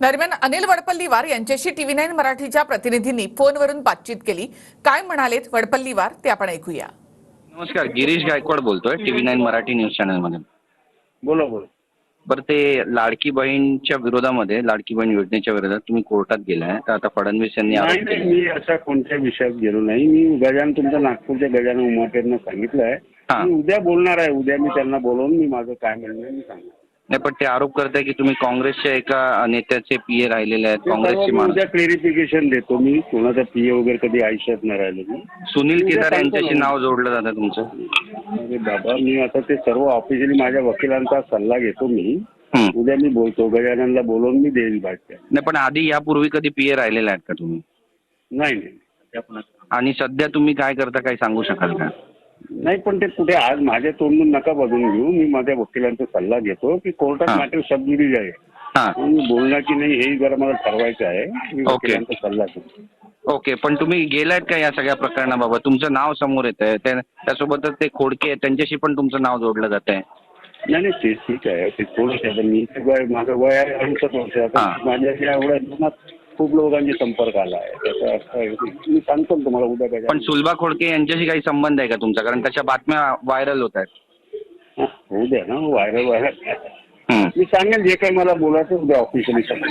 दरम्यान अनिल वडपल्लीवार यांच्याशी TV9 मराठीच्या प्रतिनिधींनी फोनवरून बातचीत केली. काय म्हणालेत वडपल्लीवार ते आपण ऐकूया. नमस्कार, गिरीश गायकवाड बोलतोय TV9 मराठी न्यूज चॅनलमध्ये. बोला बोला. बरं, ते लाडकी बहीणच्या विरोधामध्ये, लाडकी बहीण योजनेच्या विरोधात तुम्ही कोर्टात गेलाय, तर आता फडणवीस यांनी नाही आरोप नाही, केले. मी अशा कोणत्या विषयात गेलो नाही. मी गजानन, तुमच्या नागपूरच्या गजानन उमाटेंना सांगितलंय हा. मी उद्या बोलणार आहे. उद्या मी त्यांना बोलवून मी माझं काय म्हणणं आहे मी सांगणार. नाही, पण ते आरोप करताय की तुम्ही काँग्रेसच्या एका नेत्याचे PA राहिलेले आहेत, ते सर्व काँग्रेसची मी माणसं. उद्या क्लेरिफिकेशन देतो. मी कोणाचा PA वगैरे कधी आयुष्यात नाही राहिलो मी. सुनील उद्या केदार सांगतो यांच्याशी ना. नाव जोडलं जातं तुमचं. अरे बाबा, मी आता ते सर्व ऑफिशियली माझ्या वकिलांचा सल्ला घेतो मी. हं. उद्या मी बोलतो, गजाननला बोलवून मी देईल बातम्या. नाही, पण आधी यापूर्वी कधी PA राहिलेले आहेत का तुम्ही? नाही नाही आणि सध्या तुम्ही काय करता, काही सांगू शकाल का? नाही, पण ते कुठे आज माझ्या तोंडून नका बघून घेऊ. मी माझ्या वकिलांचा सल्ला घेतो की कोर्टात हा. मॅटर सबजुडिज आहे. हां, मी बोलणार की नाही हे जरा मला ठरवायचं आहे. मी ओके. वकिलांचा सल्ला घेतो. ओके. पण तुम्ही गेलायत का या सगळ्या प्रकरणाबाबत? तुमचं नाव समोर येत आहे, त्यासोबतच ते खोडके आहेत, त्यांच्याशी पण तुमचं नाव जोडलं जात आहे. नाही नाही, ते ठीक आहे. ते थोडंसं आता मी माझं वय आहे 68 वर्ष. आता हा. माझ्या या एवढ्या जीवनात खूप लोकांशी संपर्क आला आहे. त्याचा अर्थ आहे की मी सांगतो ना तुम्हाला उद्या काय. पण सुलभा खोडके यांच्याशी काही संबंध आहे का तुमचा? कारण त्याच्या बातम्या व्हायरल होत आहेत. होऊ द्या ना, व्हायरल हं. मी सांगेन जे काही मला बोलायचं उद्या ऑफिशियली सांगेन.